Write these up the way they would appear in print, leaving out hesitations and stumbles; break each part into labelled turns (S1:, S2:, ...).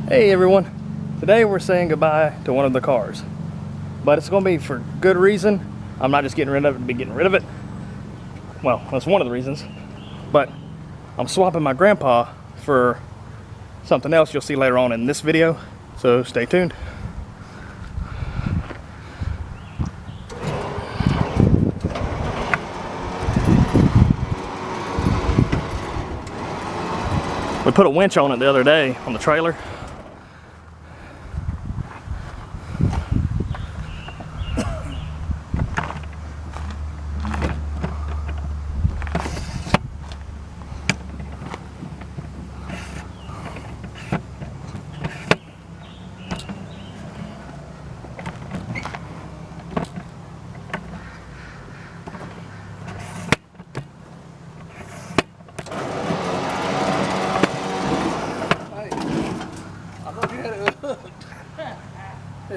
S1: Hey everyone, today we're saying goodbye to one of the cars, but it's going to be for good reason. I'm not just getting rid of it to be getting rid of it. Well, that's one of the reasons, but I'm swapping my grandpa for something else you'll see later on in this video, so stay tuned. We put a winch on it the other day on the trailer.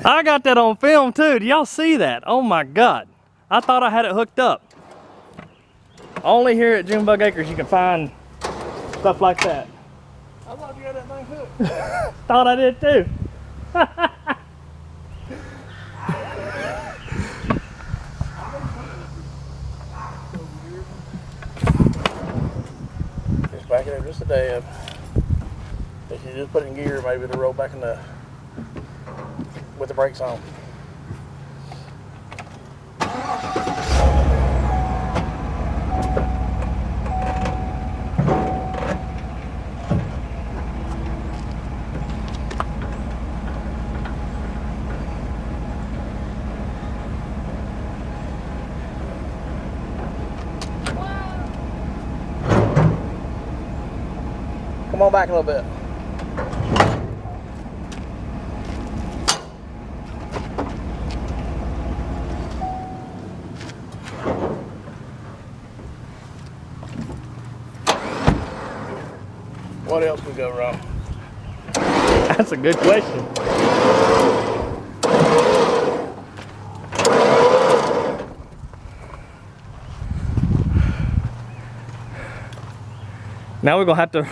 S1: I got that on film too. Do y'all see that? Oh my God. I thought I had it hooked up. Only here at Junebug Acres you can find stuff like that.
S2: I thought you had that thing hooked.
S1: Thought I did too.
S2: Just back it up just a dab. If you just put it in gear, maybe it'll roll back in the with the brakes on. Come on back a little bit. What else could go wrong?
S1: That's a good question. Now we're gonna have to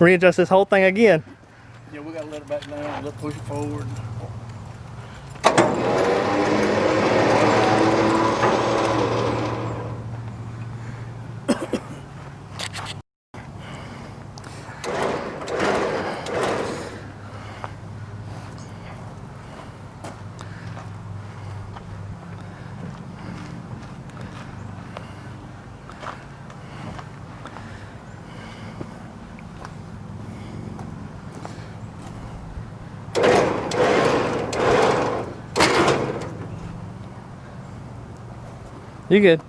S1: readjust this whole thing again.
S2: Yeah, we gotta let it back down, let's push it forward.
S1: You good?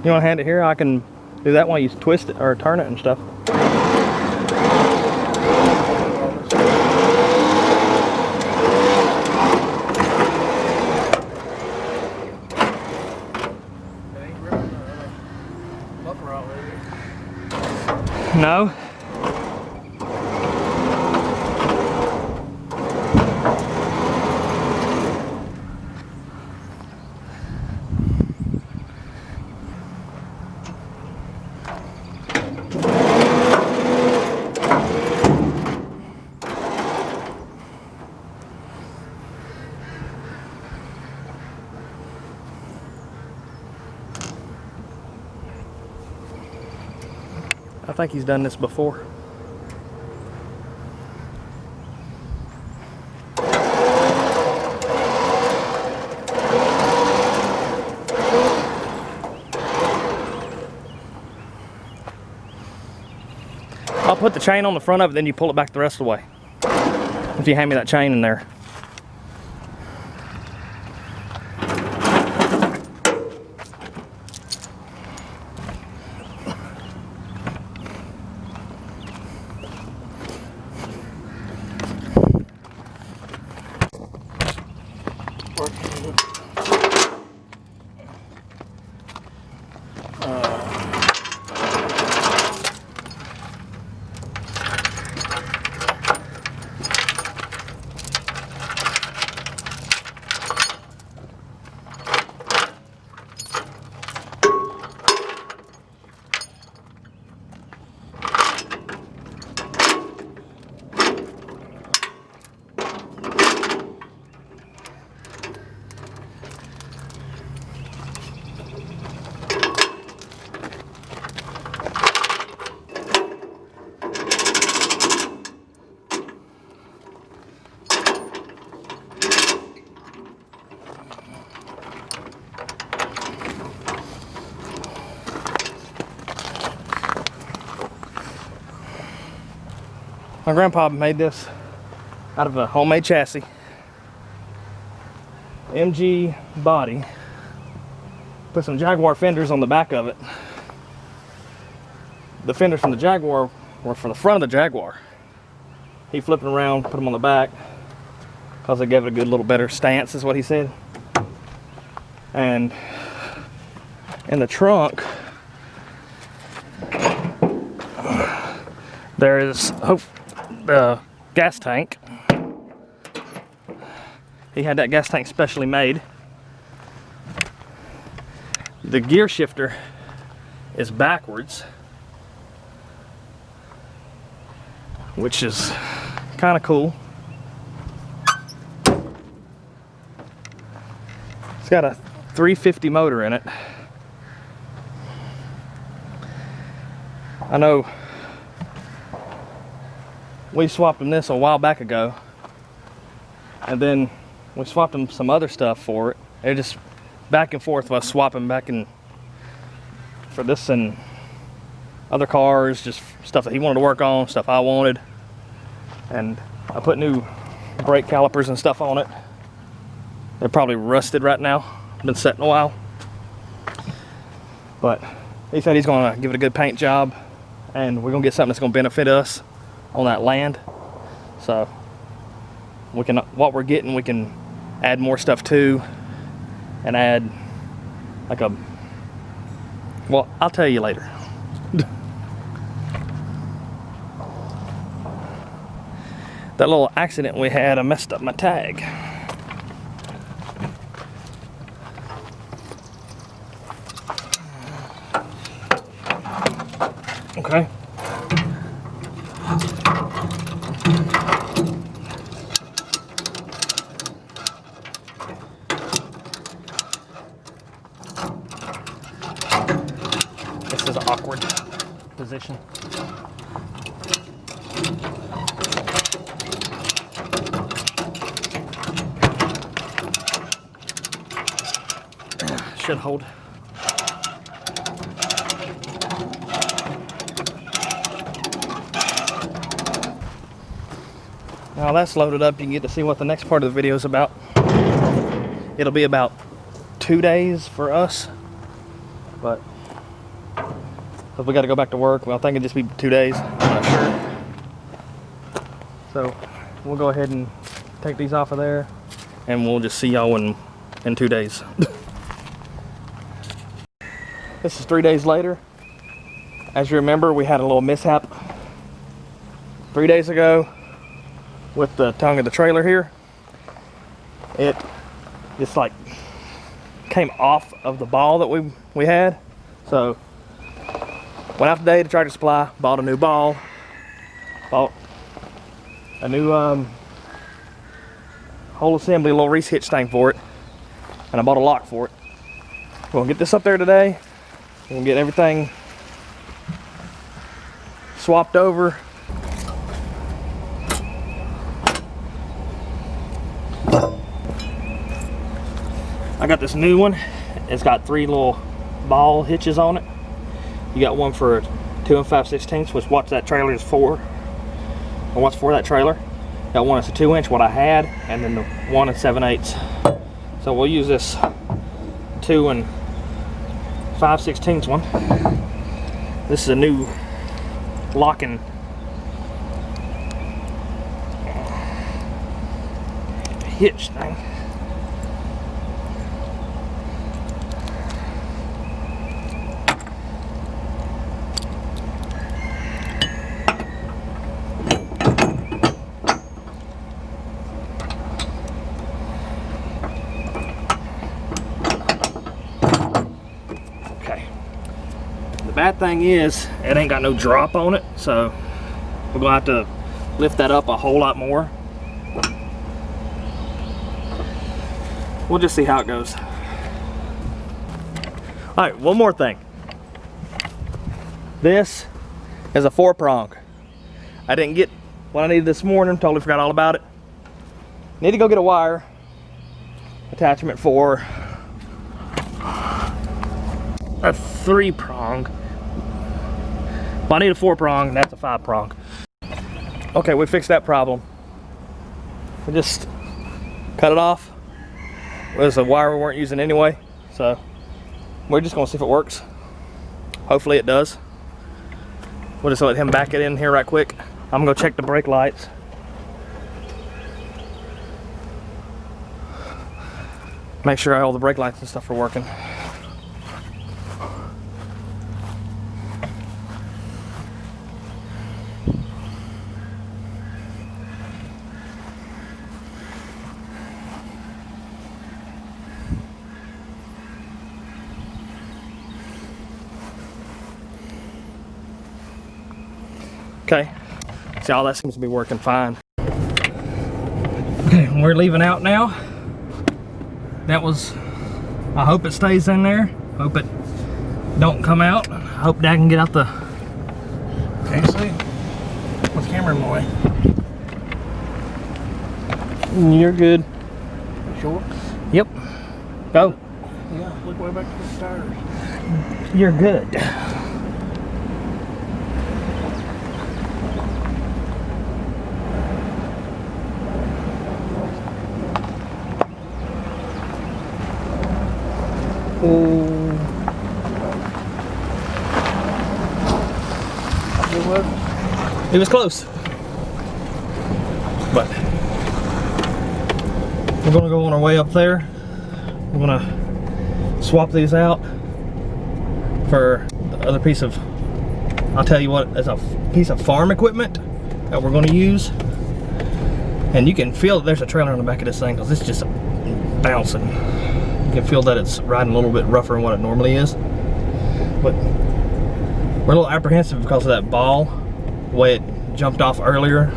S1: You want to hand it here? I can do that while you twist it or turn it and stuff. No. I think he's done this before. I'll put the chain on the front of it, then you pull it back the rest of the way. If you hand me that chain in there.
S2: working.
S1: My grandpa made this out of a homemade chassis. MG body. Put some Jaguar fenders on the back of it. The fenders from the Jaguar were for the front of the Jaguar. He flipped them around, put them on the back because they gave it a good little better stance, is what he said. And in the trunk, there is the gas tank. He had that gas tank specially made. The gear shifter is backwards, which is kind of cool. It's got a 350 motor in it. I know we swapped him this a while back ago, and then we swapped him some other stuff for it. It just back and forth was swapping back and for this and other cars, just stuff that he wanted to work on, stuff I wanted. And I put new brake calipers and stuff on it. They're probably rusted right now, been sitting a while. But he said he's gonna give it a good paint job, and we're gonna get something that's gonna benefit us on that land. So we can, what we're getting, we can add more stuff to, and add like a, well, I'll tell you later. That little accident we had, I messed up my tag. Okay. This is an awkward position. Should hold. Now that's loaded up, you can get to see what the next part of the video is about. It'll be about 2 days for us, but if we got to go back to work, well, I think it'll just be 2 days. I'm not sure. So we'll go ahead and take these off of there, and we'll just see y'all in 2 days. This is 3 days later. As you remember, we had a little mishap 3 days ago with the tongue of the trailer here. It just like came off of the ball that we had. So went out today to Tractor Supply, bought a new ball, bought a new whole assembly, little Reese hitch thing for it, and I bought a lock for it. We'll get this up there today. We'll get everything swapped over. I got this new one. It's got 3 little ball hitches on it. You got one for 2 5/16, which what that trailer is for, or what's for that trailer. Got one that's a 2-inch, what I had, and then the 1 7/8. So we'll use this 2 5/16 one. This is a new locking hitch thing. Bad thing is, it ain't got no drop on it, so we're gonna have to lift that up a whole lot more. We'll just see how it goes. All right, one more thing. This is a 4-prong. I didn't get what I needed this morning, totally forgot all about it. Need to go get a wire attachment for a 3-prong. Well, I need a 4-prong, and that's a 5-prong. Okay, we fixed that problem. We just cut it off. It was a wire we weren't using anyway, so we're just gonna see if it works. Hopefully it does. We'll just let him back it in here right quick. I'm gonna check the brake lights. Make sure all the brake lights and stuff are working. Okay, see, all that seems to be working fine. Okay, we're leaving out now. That was, I hope it stays in there. Hope it don't come out. I hope Dad can get out the...
S2: Can't see. With the camera in my way.
S1: You're good.
S2: Sure?
S1: Yep. Go.
S2: Yeah, look way back to the tires.
S1: You're good. It was close, but we're gonna go on our way up there. We're gonna swap these out for the other piece of, I'll tell you what, it's a piece of farm equipment that we're gonna use. And you can feel that there's a trailer on the back of this thing because it's just bouncing. You can feel that it's riding a little bit rougher than what it normally is. But we're a little apprehensive because of that ball, the way it jumped off earlier.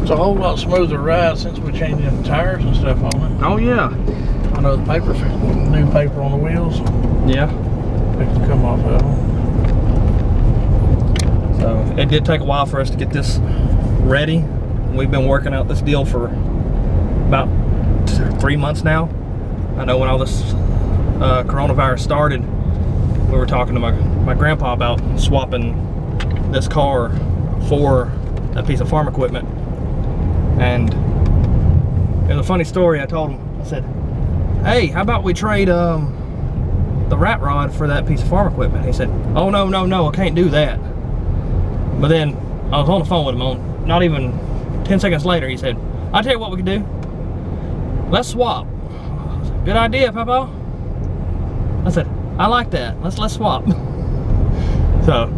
S2: It's a whole lot smoother ride since we changed the tires and stuff on it.
S1: Oh yeah.
S2: I know the paper's new paper on the wheels.
S1: Yeah.
S2: They can come off of them.
S1: So it did take a while for us to get this ready. We've been working out this deal for about 3 months now. I know when all this coronavirus started, we were talking to my grandpa about swapping this car for a piece of farm equipment. And it was a funny story. I told him, I said, hey, how about we trade the rat rod for that piece of farm equipment? He said, oh no, I can't do that. But then I was on the phone with him, not even 10 seconds later, he said, I'll tell you what we can do. Let's swap. I said, good idea, Papa. I said, I like that. Let's swap. So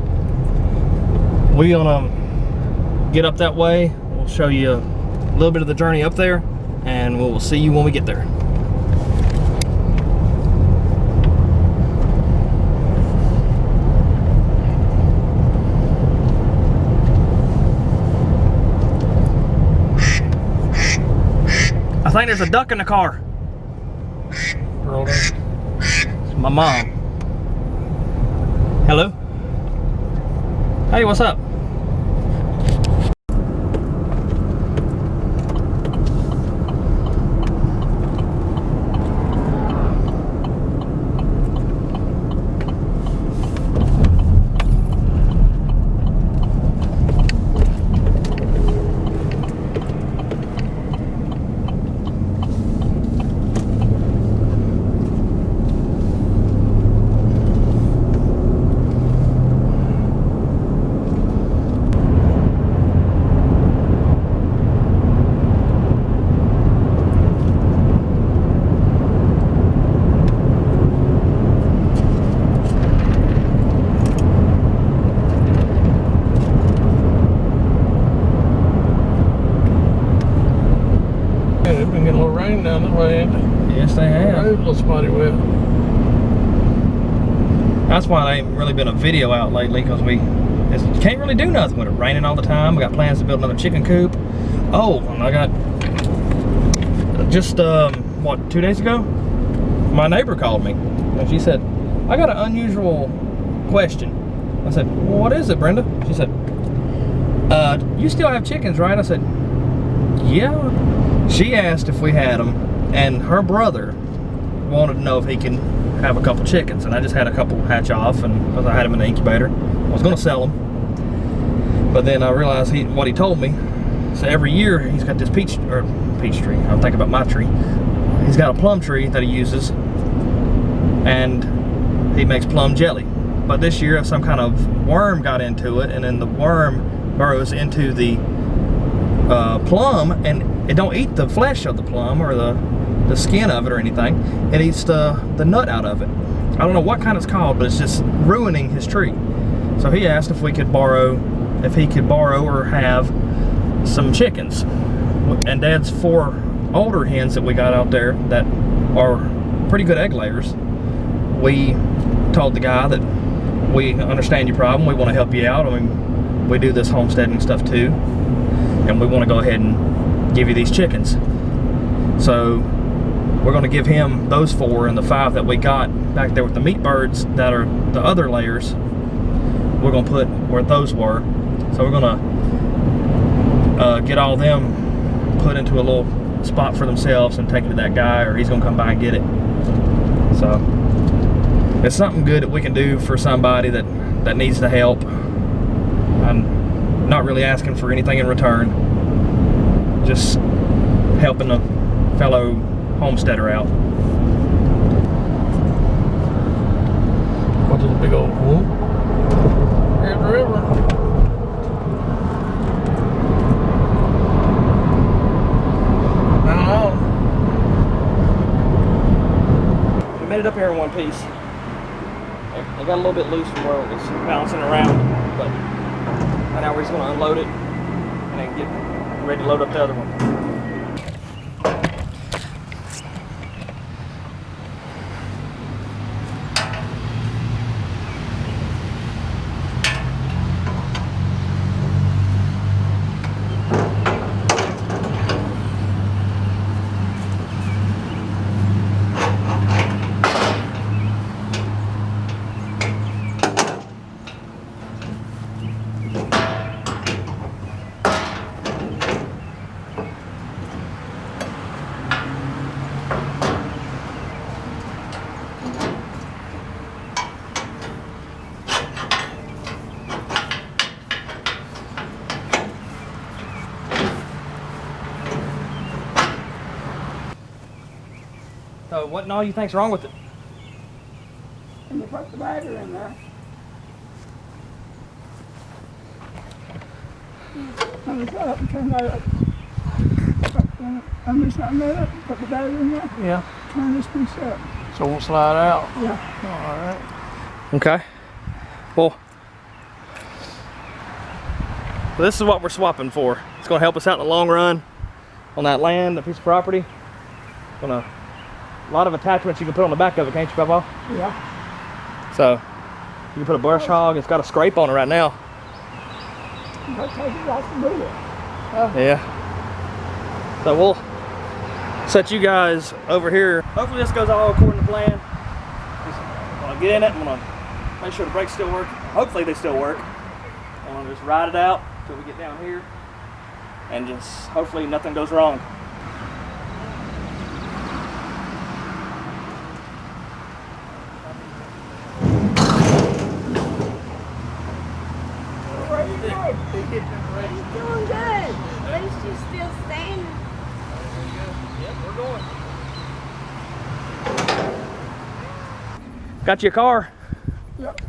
S1: we're gonna get up that way. We'll show you a little bit of the journey up there, and we'll see you when we get there. I think there's a duck in the car. It's my mom. Hello? Hey, what's up?
S2: Yeah, it's been getting a little rain down that way, ain't it?
S1: Yes, they
S2: The
S1: have.
S2: road's a little spotty wet.
S1: That's why there ain't really been a video out lately, because we can't really do nothing with it raining all the time. We got plans to build another chicken coop. Oh, and I got just what, 2 days ago, my neighbor called me and she said, I got an unusual question. I said, well, what is it, Brenda? She said, you still have chickens, right? I said, yeah. She asked if we had them, and her brother wanted to know if he can have a couple chickens, and I just had a couple hatch off, and because I had them in the incubator, I was going to sell them. But then I realized what he told me. So every year he's got this peach tree. I'm thinking about my tree. He's got a plum tree that he uses, and he makes plum jelly. But this year some kind of worm got into it, and then the worm burrows into the plum, and it don't eat the flesh of the plum or the skin of it or anything. It eats the nut out of it. I don't know what kind it's called, but it's just ruining his tree. So he asked if he could borrow or have some chickens. And Dad's 4 older hens that we got out there that are pretty good egg layers. We told the guy that we understand your problem, we want to help you out. I mean, we do this homesteading stuff too, and we want to go ahead and give you these chickens. So we're going to give him those 4, and the 5 that we got back there with the meat birds that are the other layers, we're going to put where those were. So we're going to get all them put into a little spot for themselves and take it to that guy, or he's going to come by and get it. So it's something good that we can do for somebody that needs the help. I'm not really asking for anything in return, just helping a fellow homesteader out.
S2: What is a big old pool? Here's the river. Now,
S1: We made it up here in one piece. I got a little bit loose from where it was bouncing around, but right now we're just going to unload it and then get ready to load up the other one. So what in all you think's wrong with it?
S3: And you put the battery in there. And we got up and turned that up. And we turned that up, put the battery in there,
S2: yeah.
S3: turn this piece up.
S2: So it won't slide out.
S3: Yeah.
S2: All right.
S1: Okay. Well, this is what we're swapping for. It's going to help us out in the long run on that land, that piece of property. A lot of attachments you can put on the back of it, can't you, Papa?
S3: Yeah.
S1: So you can put a brush hog. It's got a scrape on it right now.
S3: But take it off the boot.
S1: Yeah. So we'll set you guys over here. Hopefully this goes all according to plan. Just gonna get in it. I'm gonna make sure the brakes still work. Hopefully they still work. I'm gonna just ride it out until we get down here, and just hopefully nothing goes wrong.
S4: He's doing good. At least you're still standing.
S1: Yep, we're going. Got you a car?
S3: Yep.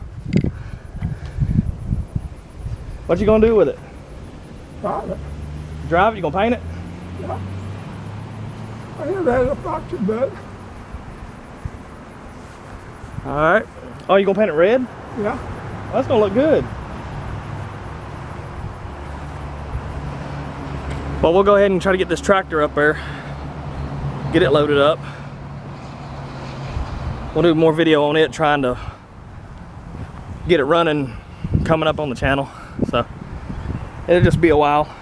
S1: What you gonna do with it?
S3: Drive it.
S1: Drive it? You gonna paint it?
S3: Yeah. I never had a fracture, but
S1: All right. Oh, you gonna paint it red?
S3: yeah.
S1: Well, that's gonna look good. Well, we'll go ahead and try to get this tractor up there get it loaded up. We'll do more video on it, trying to get it running, coming up on the channel. So it'll just be a while.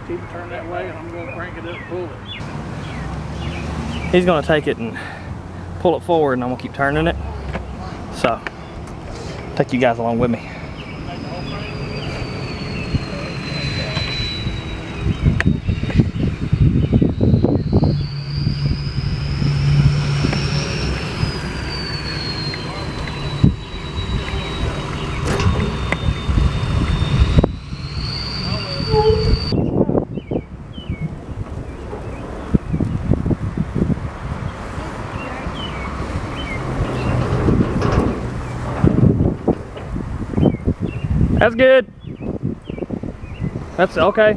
S3: Keep it turned that way, and I'm going to crank it up and pull it.
S1: He's gonna take it and pull it forward, and I'm gonna keep turning it. So, take you guys along with me. That's good. That's okay.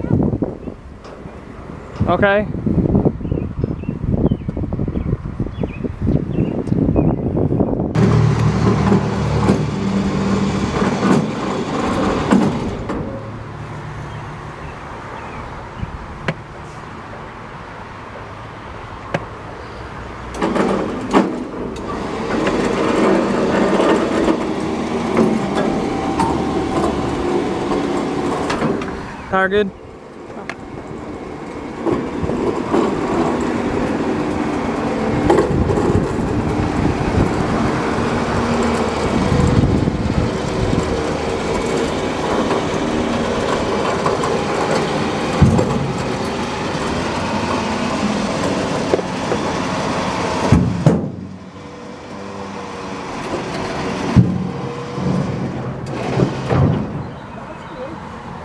S1: Okay. Tire good?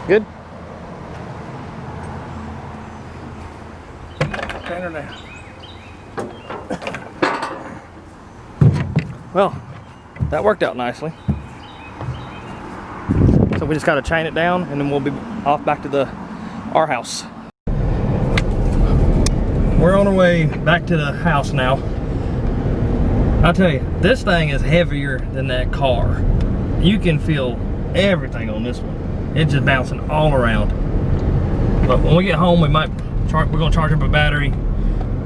S1: Good?
S3: There.
S1: Well, that worked out nicely. So we just got to chain it down, and then we'll be off back to our house. We're on our way back to the house now. I'll tell you, this thing is heavier than that car. You can feel everything on this one. It's just bouncing all around. But when we get home, we're gonna charge up a battery.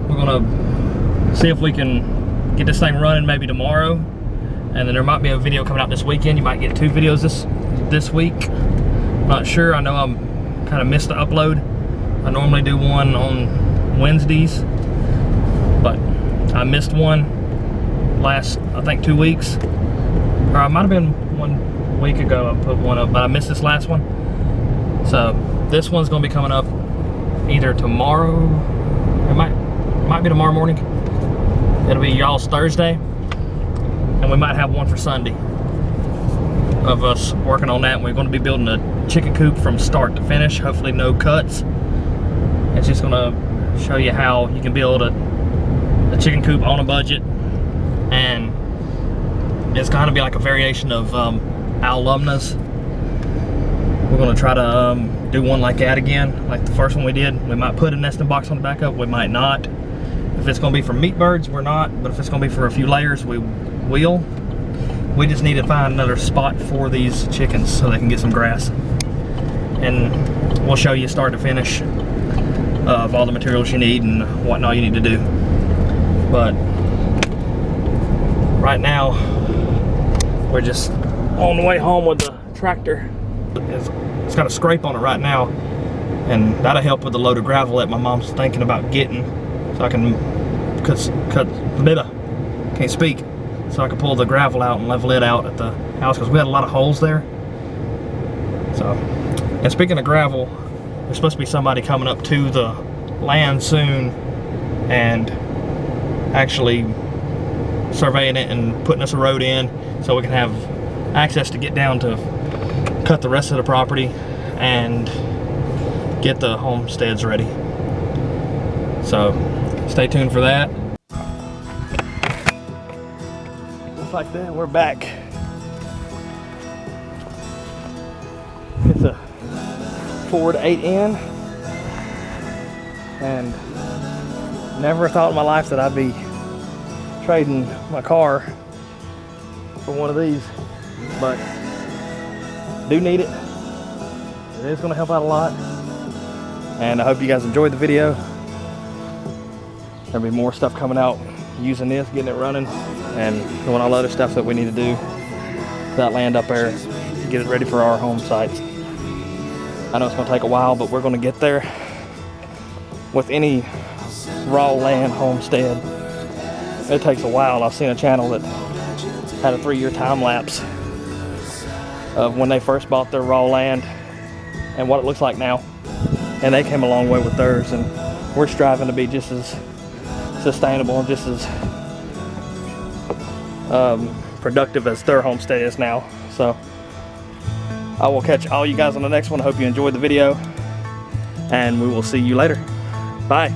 S1: We're gonna see if we can get this thing running maybe tomorrow, and then there might be a video coming out this weekend. You might get 2 videos this week. Not sure. I know I'm kind of missed the upload. I normally do one on Wednesdays, but I missed one last, I think, 2 weeks, or I might have been 1 week ago. I put one up, but I missed this last one. So this one's gonna be coming up either tomorrow. It might be tomorrow morning. It'll be y'all's Thursday, and we might have one for Sunday of us working on that. And we're going to be building a chicken coop from start to finish. Hopefully no cuts. It's just going to show you how you can build a chicken coop on a budget, and it's going to be like a variation of alumnas. We're going to try to do one like that again, like the first one we did. We might put a nesting box on the back of it, we might not. If it's going to be for meat birds, we're not. But if it's going to be for a few layers, we will. We just need to find another spot for these chickens so they can get some grass. And we'll show you start to finish of all the materials you need and whatnot you need to do. But right now, we're just on the way home with the tractor. It's got a scrape on it right now, and that'll help with the load of gravel that my mom's thinking about getting, so I can can't speak, so I can pull the gravel out and level it out at the house, because we had a lot of holes there. So, and speaking of gravel, there's supposed to be somebody coming up to the land soon and actually surveying it and putting us a road in so we can have access to get down to cut the rest of the property and get the homesteads ready. So stay tuned for that. Just like that, we're back. It's a Ford 8N, and never thought in my life that I'd be trading my car for one of these, but do need it. It is going to help out a lot, and I hope you guys enjoyed the video. There'll be more stuff coming out using this, getting it running, and doing all the other stuff that we need to do to that land up there to get it ready for our home sites. I know it's going to take a while, but we're going to get there. With any raw land homestead, it takes a while. I've seen a channel that had a 3-year time lapse of when they first bought their raw land and what it looks like now, and they came a long way with theirs, and we're striving to be just as sustainable and just as productive as their homestead is now. So I will catch all you guys on the next one. I hope you enjoyed the video, and we will see you later. Bye.